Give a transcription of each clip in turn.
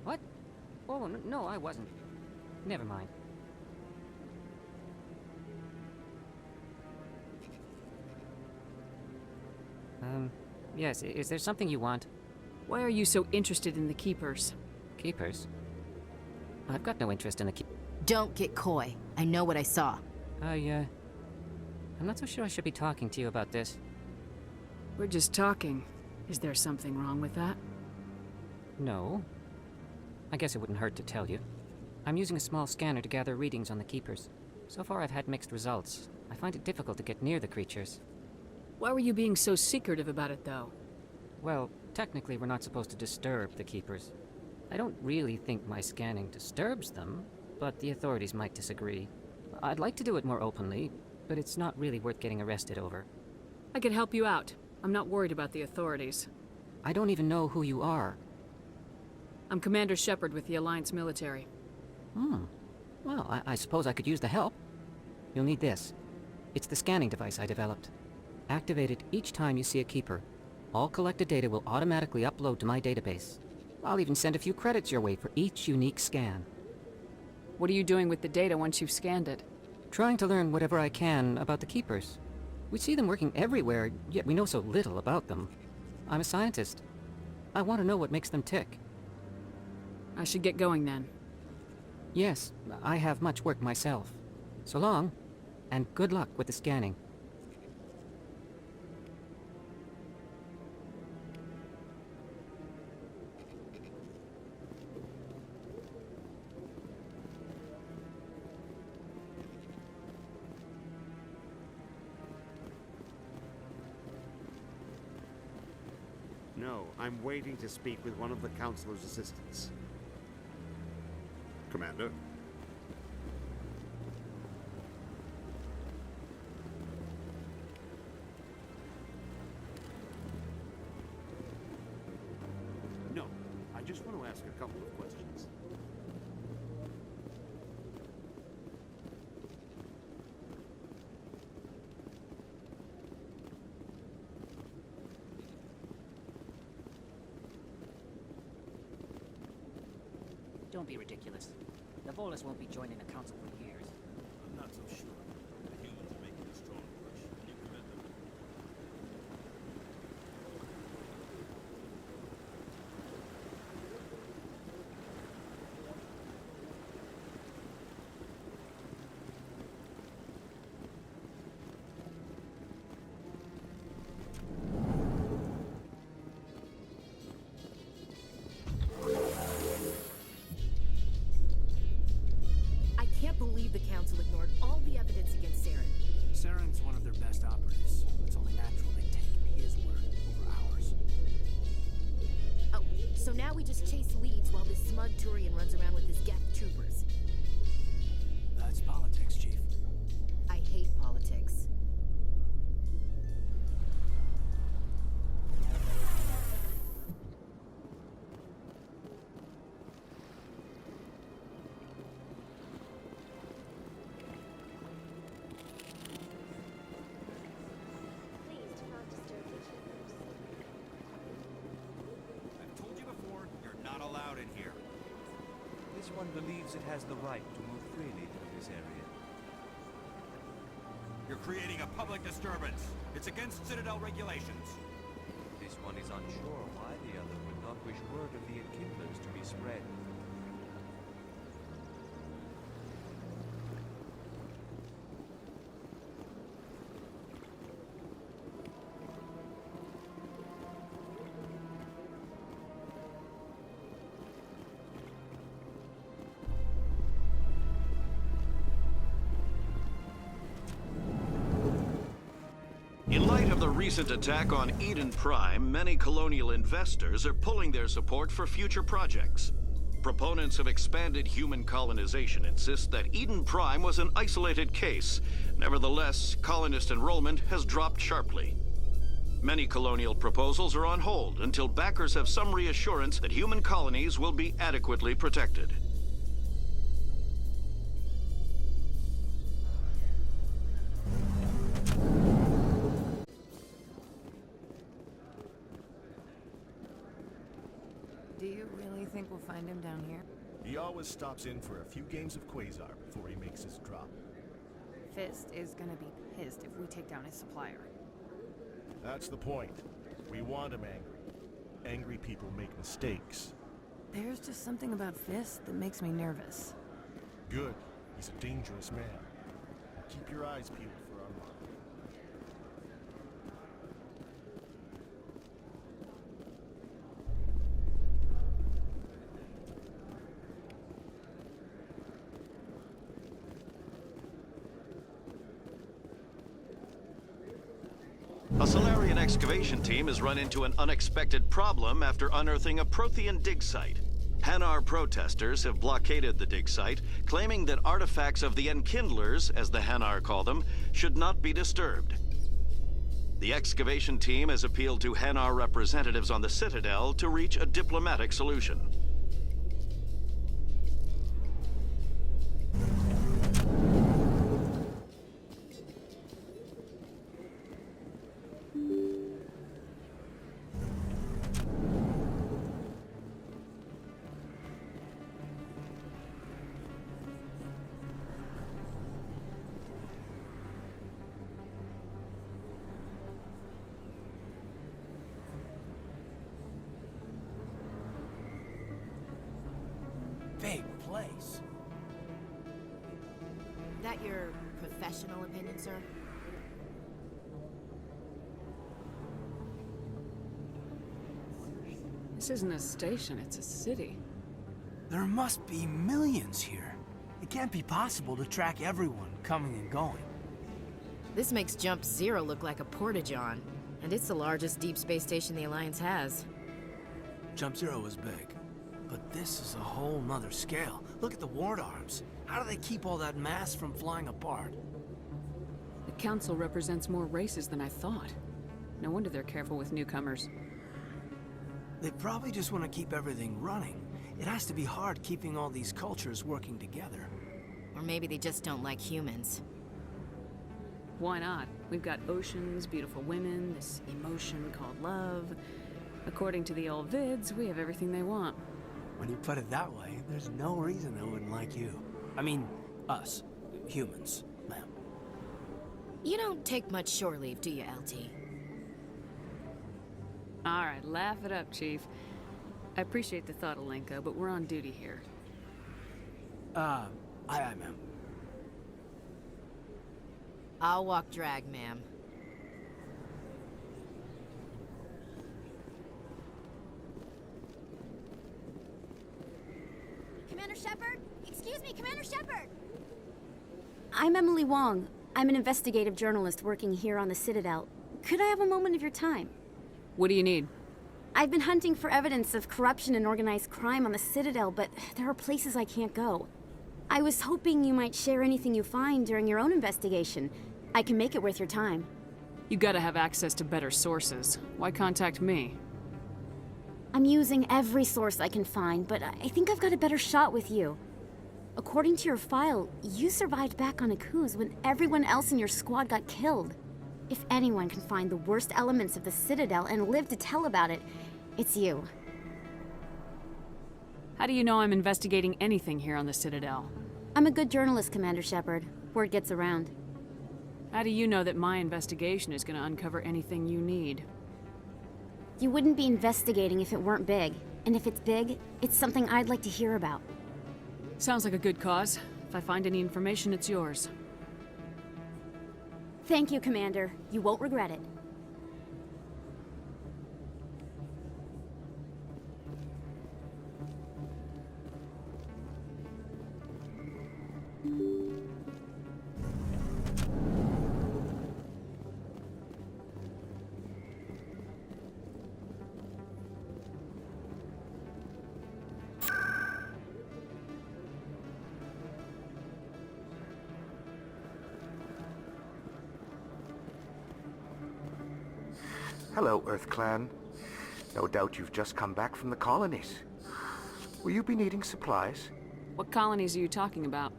What? Oh, no, I wasn't. Never mind. Yes, is there something you want? Why are you so interested in the Keepers? Keepers? I've got no interest in the Don't get coy. I know what I saw. I'm not so sure I should be talking to you about this. We're just talking. Is there something wrong with that? No. I guess it wouldn't hurt to tell you. I'm using a small scanner to gather readings on the Keepers. So far I've had mixed results. I find it difficult to get near the creatures. Why were you being so secretive about it, though? Well, technically we're not supposed to disturb the Keepers. I don't really think my scanning disturbs them, but the authorities might disagree. I'd like to do it more openly, but it's not really worth getting arrested over. I could help you out. I'm not worried about the authorities. I don't even know who you are. I'm Commander Shepard with the Alliance military. Well, I suppose I could use the help. You'll need this. It's the scanning device I developed. Activate it each time you see a Keeper. All collected data will automatically upload to my database. I'll even send a few credits your way for each unique scan. What are you doing with the data once you've scanned it? Trying to learn whatever I can about the Keepers. We see them working everywhere, yet we know so little about them. I'm a scientist. I want to know what makes them tick. I should get going then. Yes, I have much work myself. So long, and good luck with the scanning. No, I'm waiting to speak with one of the Councilor's assistants. Commander? No, I just want to ask a couple of questions. Don't be ridiculous. The Volus won't be joining the Council for years. I'm not so sure. The humans are making a strong push, and you prevent them. I can't believe the Council ignored all the evidence against Saren. Saren's one of their best operatives. It's only natural they take his word over ours. Oh, so now we just chase leads while this smug Turian runs around with his Geth troopers. That's politics, Chief. I hate politics. Please do not disturb the Keepers. I've told you before, you're not allowed in here. This one believes it has the right to move freely through this area. You're creating a public disturbance. It's against Citadel regulations. This one is unsure why the other would not wish word of the enkindlers to be spread. In light of the recent attack on Eden Prime, many colonial investors are pulling their support for future projects. Proponents of expanded human colonization insist that Eden Prime was an isolated case. Nevertheless, colonist enrollment has dropped sharply. Many colonial proposals are on hold until backers have some reassurance that human colonies will be adequately protected. Do you really think we'll find him down here? He always stops in for a few games of Quasar before he makes his drop. Fist is gonna be pissed if we take down his supplier. That's the point. We want him angry. Angry people make mistakes. There's just something about Fist that makes me nervous. Good. He's a dangerous man. Keep your eyes peeled for our mark. A Solarian excavation team has run into an unexpected problem after unearthing a Prothean dig site. Hanar protesters have blockaded the dig site, claiming that artifacts of the Enkindlers, as the Hanar call them, should not be disturbed. The excavation team has appealed to Hanar representatives on the Citadel to reach a diplomatic solution. Big place. That your professional opinion, sir? This isn't a station, it's a city. There must be millions here. It can't be possible to track everyone coming and going. This makes Jump Zero look like a porta-john, and it's the largest deep space station the Alliance has. Jump Zero is big, but this is a whole nother scale. Look at the ward arms. How do they keep all that mass from flying apart? The Council represents more races than I thought. No wonder they're careful with newcomers. They probably just want to keep everything running. It has to be hard keeping all these cultures working together. Or maybe they just don't like humans. Why not? We've got oceans, beautiful women, this emotion called love. According to the old vids, we have everything they want. When you put it that way, there's no reason they wouldn't like you. I mean, us. Humans, ma'am. You don't take much shore leave, do you, LT? All right, laugh it up, Chief. I appreciate the thought, Alenka, but we're on duty here. Aye, ma'am. I'll walk drag, ma'am. Commander Shepard? Excuse me, Commander Shepard! I'm Emily Wong. I'm an investigative journalist working here on the Citadel. Could I have a moment of your time? What do you need? I've been hunting for evidence of corruption and organized crime on the Citadel, but there are places I can't go. I was hoping you might share anything you find during your own investigation. I can make it worth your time. You gotta have access to better sources. Why contact me? I'm using every source I can find, but I think I've got a better shot with you. According to your file, you survived back on Akuz when everyone else in your squad got killed. If anyone can find the worst elements of the Citadel and live to tell about it, it's you. How do you know I'm investigating anything here on the Citadel? I'm a good journalist, Commander Shepard. Word gets around. How do you know that my investigation is gonna uncover anything you need? You wouldn't be investigating if it weren't big. And if it's big, it's something I'd like to hear about. Sounds like a good cause. If I find any information, it's yours. Thank you, Commander. You won't regret it. Hello, Earth Clan. No doubt you've just come back from the colonies. Will you be needing supplies? What colonies are you talking about?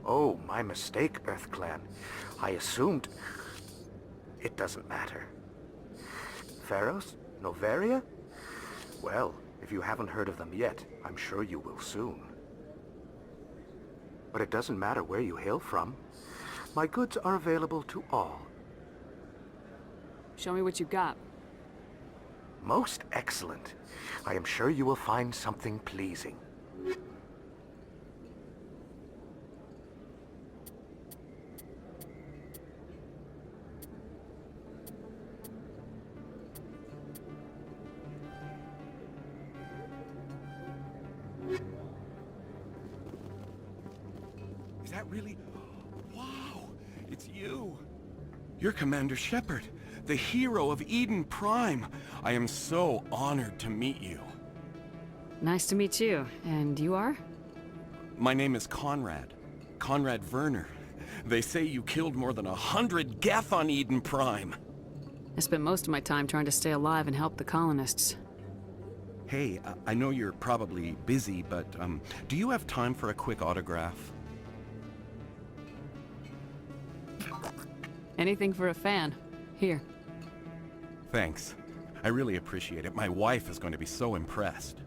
Oh, my mistake, Earth Clan. I assumed... It doesn't matter. Pharaohs? Novaria? Well, If you haven't heard of them yet, I'm sure you will soon. But it doesn't matter where you hail from. My goods are available to all. Show me what you got. Most excellent. I am sure you will find something pleasing. Is that really... Wow! It's you! You're Commander Shepard, the hero of Eden Prime. I am so honored to meet you. Nice to meet you. And you are? My name is Conrad. Conrad Werner. They say you killed more than 100 Geth on Eden Prime. I spent most of my time trying to stay alive and help the colonists. Hey, I know you're probably busy, but do you have time for a quick autograph? Anything for a fan. Here. Thanks. I really appreciate it. My wife is going to be so impressed.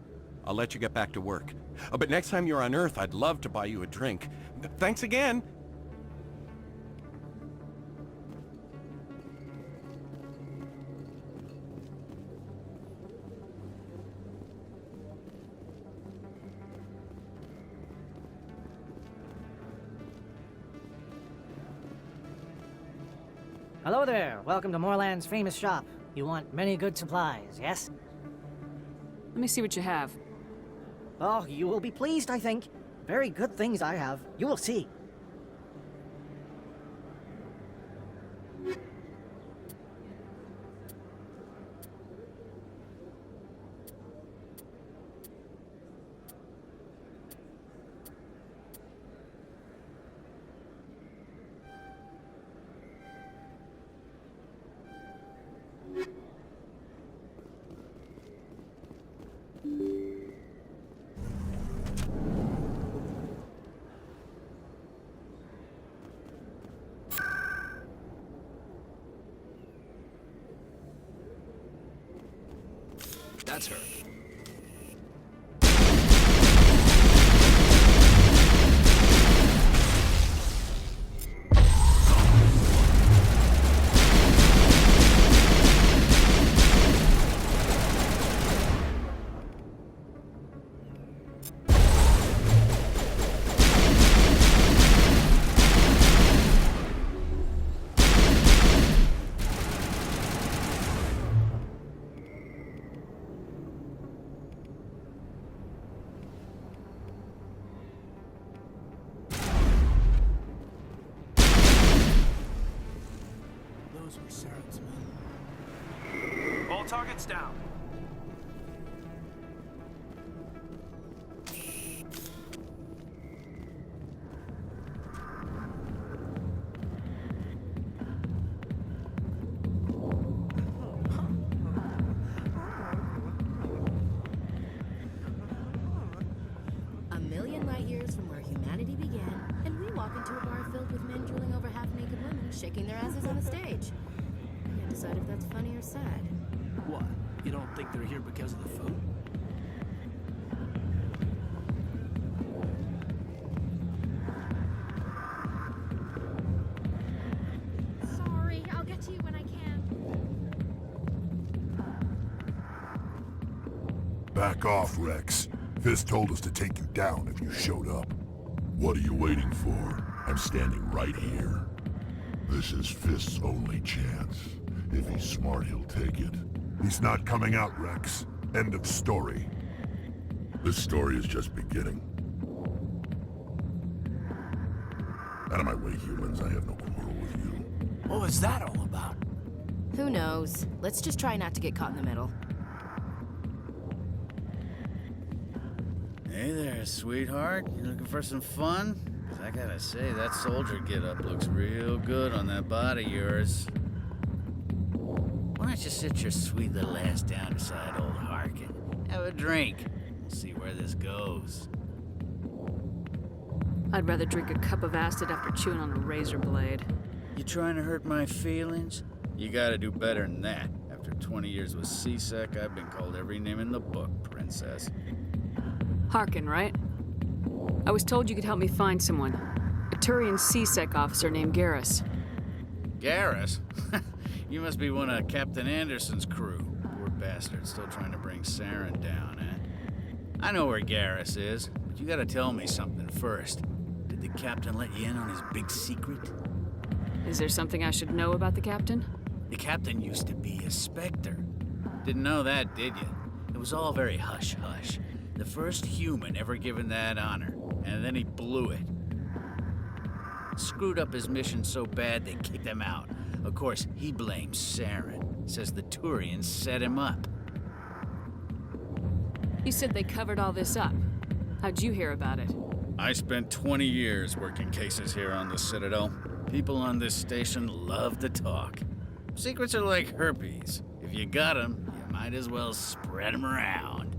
I'll let you get back to work. Oh, but next time you're on Earth, I'd love to buy you a drink. Thanks again! Hello there. Welcome to Moorland's famous shop. You want many good supplies, yes? Let me see what you have. Oh, you will be pleased, I think. Very good things I have. You will see. That's her. Those were Saren's men. All targets down. A million light years from where humanity began, and we walk into a bar filled with men drooling over half-naked women, shaking their asses on a stage. Can't decide if that's funny or sad. What? You don't think they're here because of the food? Sorry, I'll get to you when I can. Back off, Rex. Fist told us to take you down if you showed up. What are you waiting for? I'm standing right here. This is Fist's only chance. If he's smart, he'll take it. He's not coming out, Rex. End of story. This story is just beginning. Out of my way, humans. I have no quarrel with you. What was that all about? Who knows? Let's just try not to get caught in the middle. Hey there, sweetheart. You looking for some fun? 'Cause I gotta say, that soldier get-up looks real good on that body of yours. Why don't you sit your sweet little ass down beside old Harkin? Have a drink. We'll see where this goes. I'd rather drink a cup of acid after chewing on a razor blade. You trying to hurt my feelings? You gotta do better than that. After 20 years with C-Sec, I've been called every name in the book, Princess. says. Harkin, right? I was told you could help me find someone. A Turian C-Sec officer named Garrus. Garrus? You must be one of Captain Anderson's crew. Poor bastard, still trying to bring Saren down, eh? I know where Garrus is, but you gotta tell me something first. Did the captain let you in on his big secret? Is there something I should know about the captain? The captain used to be a Specter. Didn't know that, did you? It was all very hush-hush. The first human ever given that honor, and then he blew it. Screwed up his mission so bad they kicked him out. Of course, he blames Saren. Says the Turians set him up. You said they covered all this up. How'd you hear about it? I spent 20 years working cases here on the Citadel. People on this station love to talk. Secrets are like herpes. If you got them, you might as well spread them around.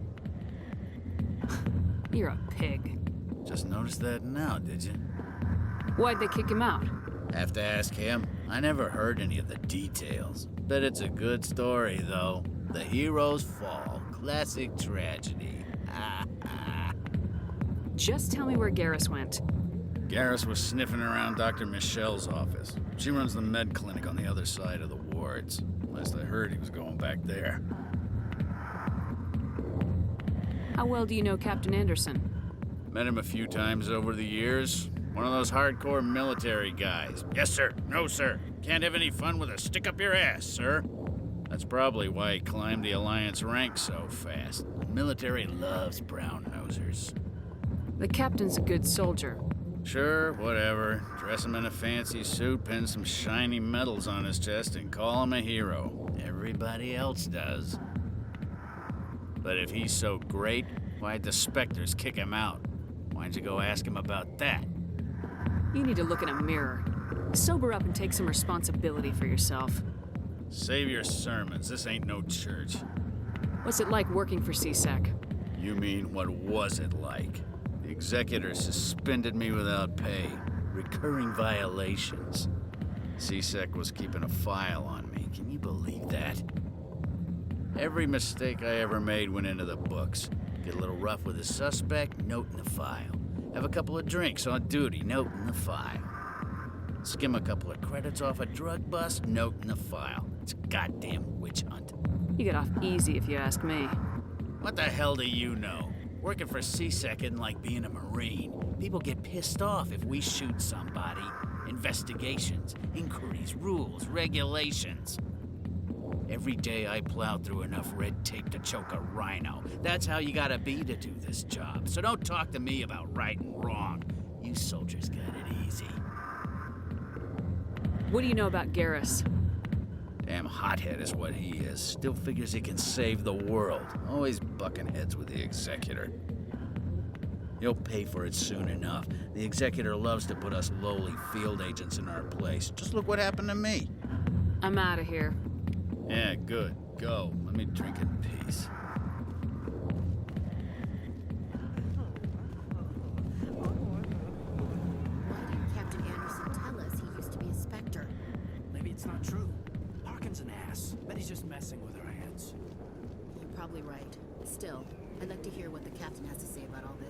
You're a pig. Just noticed that now, did you? Why'd they kick him out? Have to ask him. I never heard any of the details. Bet it's a good story, though. The heroes fall. Classic tragedy. Just tell me where Garrus went. Garrus was sniffing around Dr. Michelle's office. She runs the med clinic on the other side of the wards. Last I heard, he was going back there. How well do you know Captain Anderson? Met him a few times over the years. One of those hardcore military guys. Yes, sir. No, sir. Can't have any fun with a stick up your ass, sir. That's probably why he climbed the Alliance ranks so fast. The military loves brown-nosers. The captain's a good soldier. Sure, whatever. Dress him in a fancy suit, pin some shiny medals on his chest, and call him a hero. Everybody else does. But if he's so great, why'd the Specters kick him out? Why'd you go ask him about that? You need to look in a mirror. Sober up and take some responsibility for yourself. Save your sermons. This ain't no church. What's it like working for C-Sec? You mean, what was it like? The executor suspended me without pay. Recurring violations. C-Sec was keeping a file on me. Can you believe that? Every mistake I ever made went into the books. Get a little rough with a suspect, note in the file. Have a couple of drinks on duty, note in the file. Skim a couple of credits off a drug bust, note in the file. It's a goddamn witch hunt. You get off easy if you ask me. What the hell do you know? Working for C-Sec isn't like being a Marine. People get pissed off if we shoot somebody. Investigations, inquiries, rules, regulations. Every day I plow through enough red tape to choke a rhino. That's how you gotta be to do this job. So don't talk to me about right and wrong. You soldiers got it easy. What do you know about Garrus? Damn hothead is what he is. Still figures he can save the world. Always bucking heads with the executor. He'll pay for it soon enough. The executor loves to put us lowly field agents in our place. Just look what happened to me. I'm out of here. Yeah, good. Go. Let me drink in peace. Why didn't Captain Anderson tell us he used to be a Specter? Maybe it's not true. Harkin's an ass. Bet he's just messing with our heads. You're probably right. Still, I'd like to hear what the captain has to say about all this.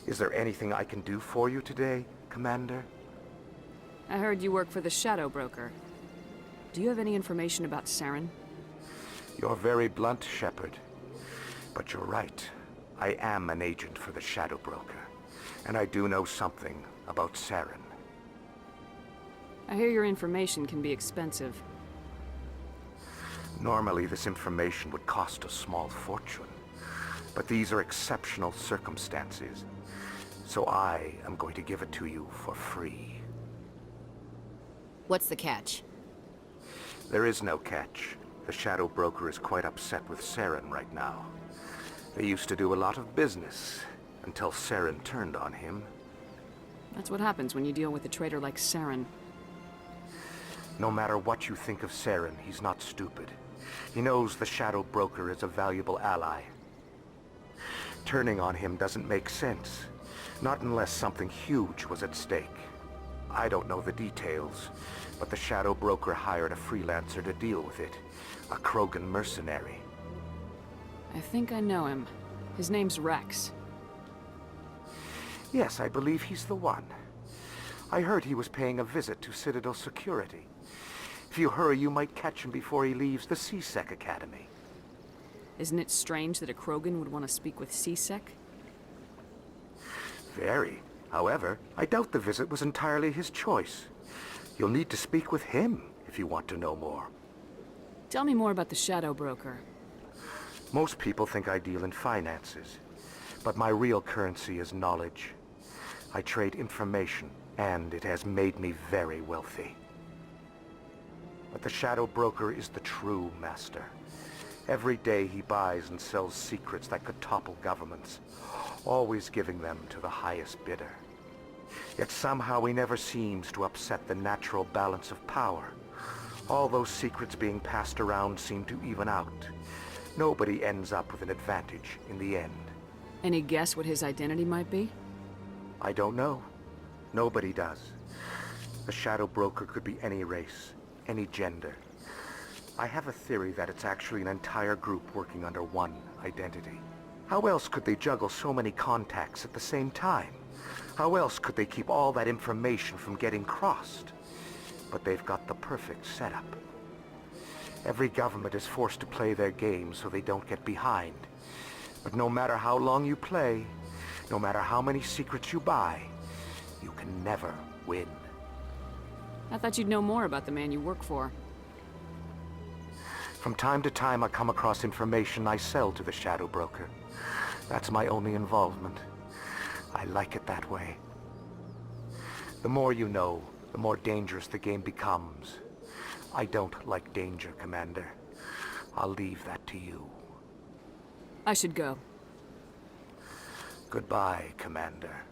Is there anything I can do for you today, Commander? I heard you work for the Shadow Broker. Do you have any information about Saren? You're very blunt, Shepard. But you're right. I am an agent for the Shadow Broker. And I do know something about Saren. I hear your information can be expensive. Normally, this information would cost a small fortune. But these are exceptional circumstances, so I am going to give it to you for free. What's the catch? There is no catch. The Shadow Broker is quite upset with Saren right now. They used to do a lot of business, until Saren turned on him. That's what happens when you deal with a traitor like Saren. No matter what you think of Saren, he's not stupid. He knows the Shadow Broker is a valuable ally. Turning on him doesn't make sense. Not unless something huge was at stake. I don't know the details, but the Shadow Broker hired a freelancer to deal with it. A Krogan mercenary. I think I know him. His name's Rex. Yes, I believe he's the one. I heard he was paying a visit to Citadel Security. If you hurry, you might catch him before he leaves the C-Sec Academy. Isn't it strange that a Krogan would want to speak with C-Sec? Very. However, I doubt the visit was entirely his choice. You'll need to speak with him if you want to know more. Tell me more about the Shadow Broker. Most people think I deal in finances, but my real currency is knowledge. I trade information, and it has made me very wealthy. But the Shadow Broker is the true master. Every day he buys and sells secrets that could topple governments, always giving them to the highest bidder. Yet somehow he never seems to upset the natural balance of power. All those secrets being passed around seem to even out. Nobody ends up with an advantage in the end. Any guess what his identity might be? I don't know. Nobody does. The Shadow Broker could be any race, any gender. I have a theory that it's actually an entire group working under one identity. How else could they juggle so many contacts at the same time? How else could they keep all that information from getting crossed? But they've got the perfect setup. Every government is forced to play their game so they don't get behind. But no matter how long you play, no matter how many secrets you buy, you can never win. I thought you'd know more about the man you work for. From time to time, I come across information I sell to the Shadow Broker. That's my only involvement. I like it that way. The more you know, the more dangerous the game becomes. I don't like danger, Commander. I'll leave that to you. I should go. Goodbye, Commander.